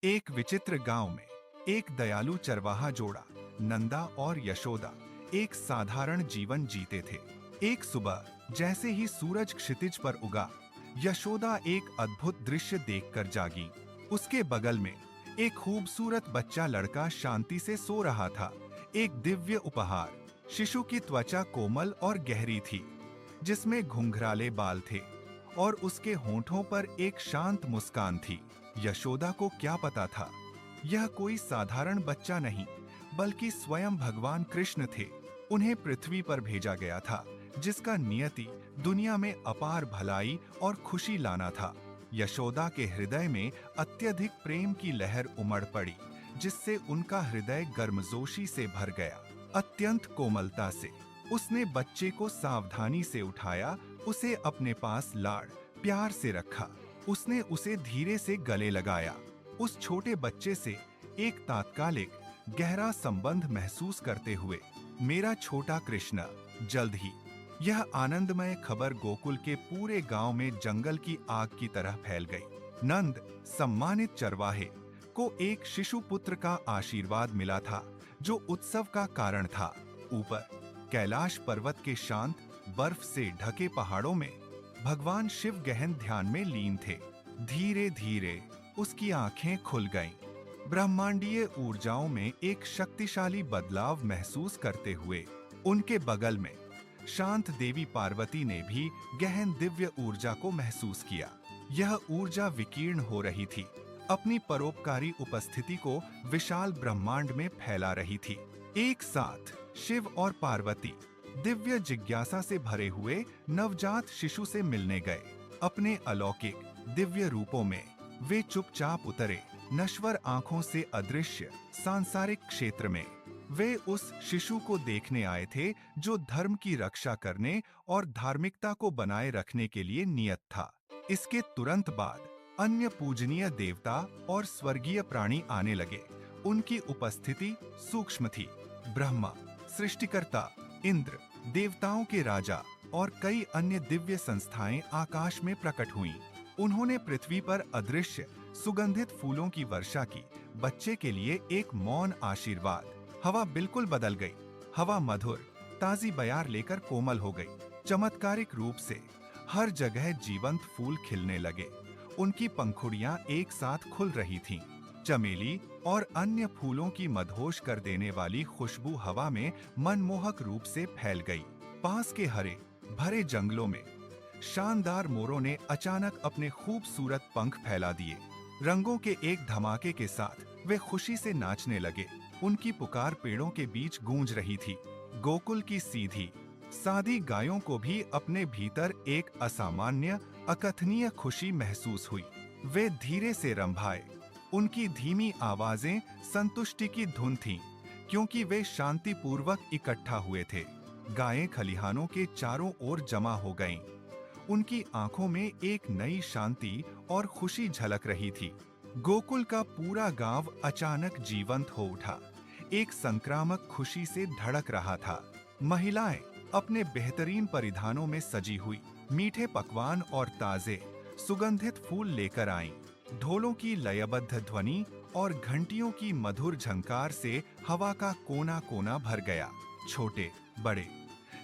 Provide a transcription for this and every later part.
एक विचित्र गांव में एक दयालु चरवाहा जोड़ा नंदा और यशोदा एक साधारण जीवन जीते थे। एक सुबह जैसे ही सूरज क्षितिज पर उगा, यशोदा एक अद्भुत दृश्य देखकर जागी। उसके बगल में एक खूबसूरत बच्चा लड़का शांति से सो रहा था। एक दिव्य उपहार, शिशु की त्वचा कोमल और गहरी थी, जिसमें घुंघराले बाल थे और उसके होंठों पर एक शांत मुस्कान थी। यशोदा को क्या पता था, यह कोई साधारण बच्चा नहीं, बल्कि स्वयं भगवान कृष्ण थे। उन्हें पृथ्वी पर भेजा गया था, जिसका नियति दुनिया में अपार भलाई और खुशी लाना था। यशोदा के हृदय में अत्यधिक प्रेम की लहर उमड़ पड़ी, जिससे उनका हृदय गर्मजोशी से भर गया। अत्यंत कोमलता से उसने बच्चे को सावधानी से उठाया, उसे अपने पास लाड़ प्यार से रखा। उसने उसे धीरे से गले लगाया। उस छोटे बच्चे से एक तात्कालिक गहरा संबंध महसूस करते हुए, मेरा छोटा कृष्ण। जल्द ही यह आनंदमय खबर गोकुल के पूरे गांव में जंगल की आग की तरह फैल गई। नंद, सम्मानित चरवाहे, को एक शिशु पुत्र का आशीर्वाद मिला था, जो उत्सव का कारण था। ऊपर कैलाश पर्वत के शांत बर्फ से ढके पहाड़ों में भगवान शिव गहन ध्यान में लीन थे। धीरे धीरे उसकी आंखें खुल गईं। ब्रह्मांडीय ऊर्जाओं में एक शक्तिशाली बदलाव महसूस करते हुए उनके बगल में शांत देवी पार्वती ने भी गहन दिव्य ऊर्जा को महसूस किया। यह ऊर्जा विकीर्ण हो रही थी, अपनी परोपकारी उपस्थिति को विशाल ब्रह्मांड में फैला रही थी। एक साथ शिव और पार्वती दिव्य जिज्ञासा से भरे हुए नवजात शिशु से मिलने गए। अपने अलौकिक दिव्य रूपों में वे चुपचाप उतरे, नश्वर आंखों से अदृश्य सांसारिक क्षेत्र में। वे उस शिशु को देखने आए थे, जो धर्म की रक्षा करने और धार्मिकता को बनाए रखने के लिए नियत था। इसके तुरंत बाद अन्य पूजनीय देवता और स्वर्गीय प्राणी आने लगे। उनकी उपस्थिति सूक्ष्म थी। ब्रह्मा, सृष्टिकर्ता, इंद्र, देवताओं के राजा और कई अन्य दिव्य संस्थाएं आकाश में प्रकट हुईं। उन्होंने पृथ्वी पर अदृश्य सुगंधित फूलों की वर्षा की, बच्चे के लिए एक मौन आशीर्वाद। हवा बिल्कुल बदल गई। हवा मधुर, ताजी बयार लेकर कोमल हो गई। चमत्कारिक रूप से हर जगह जीवंत फूल खिलने लगे। उनकी पंखुड़ियां एक साथ खुल रही थीं। चमेली और अन्य फूलों की मदहोश कर देने वाली खुशबू हवा में मनमोहक रूप से फैल गई। पास के हरे भरे जंगलों में शानदार मोरों ने अचानक अपने खूबसूरत पंख फैला दिए। रंगों के एक धमाके के साथ वे खुशी से नाचने लगे। उनकी पुकार पेड़ों के बीच गूंज रही थी। गोकुल की सीधी सादी गायों को भी अपने भीतर एक असामान्य, अकथनीय खुशी महसूस हुई। वे धीरे से रंभाए। उनकी धीमी आवाजें संतुष्टि की धुन थीं, क्योंकि वे शांतिपूर्वक इकट्ठा हुए थे। गायें खलिहानों के चारों ओर जमा हो गईं। उनकी आंखों में एक नई शांति और खुशी झलक रही थी। गोकुल का पूरा गांव अचानक जीवंत हो उठा, एक संक्रामक खुशी से धड़क रहा था। महिलाएं अपने बेहतरीन परिधानों में सजी हुई, मीठे पकवान और ताजे सुगंधित फूल लेकर आईं। ढोलों की लयबद्ध ध्वनि और घंटियों की मधुर झंकार से हवा का कोना कोना भर गया। छोटे बड़े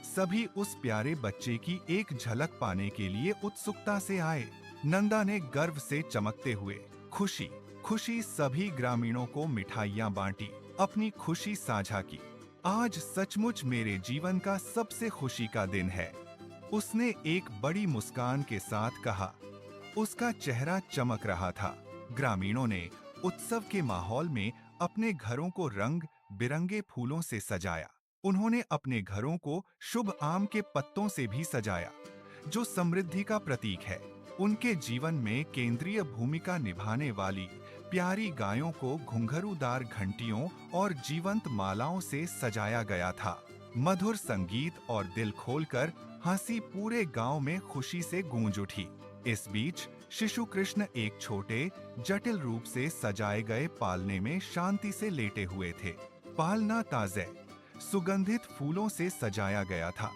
सभी उस प्यारे बच्चे की एक झलक पाने के लिए उत्सुकता से आए। नंदा ने गर्व से चमकते हुए खुशी खुशी सभी ग्रामीणों को मिठाइयां बांटी, अपनी खुशी साझा की। आज सचमुच मेरे जीवन का सबसे खुशी का दिन है, उसने एक बड़ी मुस्कान के साथ कहा। उसका चेहरा चमक रहा था। ग्रामीणों ने उत्सव के माहौल में अपने घरों को रंग बिरंगे फूलों से सजाया। उन्होंने अपने घरों को शुभ आम के पत्तों से भी सजाया, जो समृद्धि का प्रतीक है। उनके जीवन में केंद्रीय भूमिका निभाने वाली प्यारी गायों को घुंघरूदार घंटियों और जीवंत मालाओं से सजाया गया था। मधुर संगीत और दिल खोलकर हंसी पूरे गांव में खुशी से गूंज उठी। इस बीच शिशु कृष्ण एक छोटे जटिल रूप से सजाए गए पालने में शांति से लेटे हुए थे। पालना ताजे सुगंधित फूलों से सजाया गया था,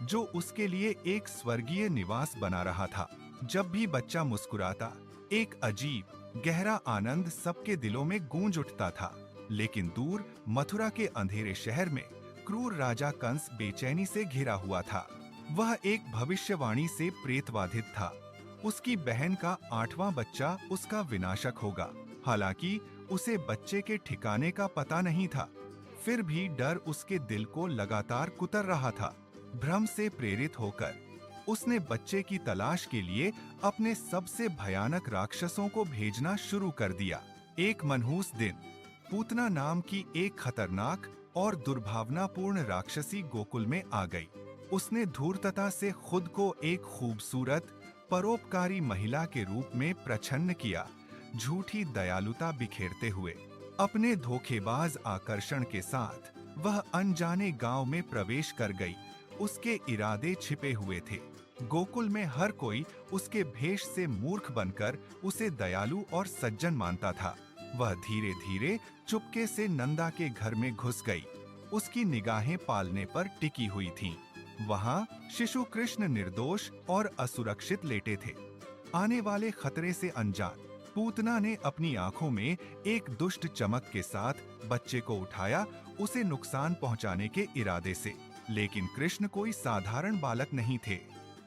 जो उसके लिए एक स्वर्गीय निवास बना रहा था। जब भी बच्चा मुस्कुराता, एक अजीब गहरा आनंद सबके दिलों में गूंज उठता था। लेकिन दूर मथुरा के अंधेरे शहर में क्रूर राजा कंस बेचैनी से घिरा हुआ था। वह एक भविष्यवाणी से प्रेतबाधित था। उसकी बहन का 8वां बच्चा उसका विनाशक होगा। हालांकि उसे बच्चे के ठिकाने का पता नहीं था, फिर भी डर उसके दिल को लगातार कुतर रहा था। भ्रम से प्रेरित होकर उसने बच्चे की तलाश के लिए अपने सबसे भयानक राक्षसों को भेजना शुरू कर दिया। एक मनहूस दिन पूतना नाम की एक खतरनाक और दुर्भावनापूर्ण राक्षसी गोकुल में आ गई। उसने धूर्तता से खुद को एक खूबसूरत परोपकारी महिला के रूप में प्रछन्न किया, झूठी दयालुता बिखेरते हुए। अपने धोखेबाज आकर्षण के साथ वह अनजाने गांव में प्रवेश कर गई। उसके इरादे छिपे हुए थे। गोकुल में हर कोई उसके भेष से मूर्ख बनकर उसे दयालु और सज्जन मानता था। वह धीरे धीरे चुपके से नंदा के घर में घुस गई। उसकी निगाहें पालने पर टिकी हुई थीं। वहां शिशु कृष्ण निर्दोष और असुरक्षित लेटे थे। आने वाले खतरे से अनजान पूतना ने अपनी आंखों में एक दुष्ट चमक के साथ बच्चे को उठाया, उसे नुकसान पहुंचाने के इरादे से। लेकिन कृष्ण कोई साधारण बालक नहीं थे।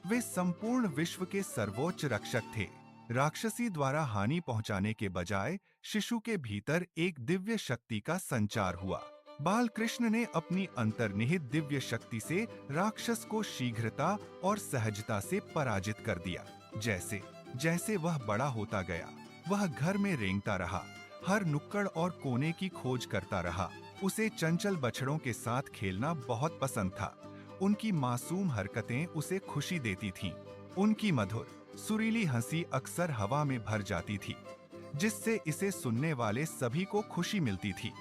वे संपूर्ण विश्व के सर्वोच्च रक्षक थे। राक्षसी द्वारा हानि पहुंचाने के बजाय शिशु के भीतर एक दिव्य शक्ति का संचार हुआ। बाल कृष्ण ने अपनी अंतर्निहित दिव्य शक्ति से राक्षस को शीघ्रता और सहजता से पराजित कर दिया। जैसे जैसे वह बड़ा होता गया, वह घर में रेंगता रहा, हर नुक्कड़ और कोने की खोज करता रहा। उसे चंचल बछड़ों के साथ खेलना बहुत पसंद था। उनकी मासूम हरकतें उसे खुशी देती थीं। उनकी मधुर सुरीली हंसी अक्सर हवा में भर जाती थी, जिससे इसे सुनने वाले सभी को खुशी मिलती थी।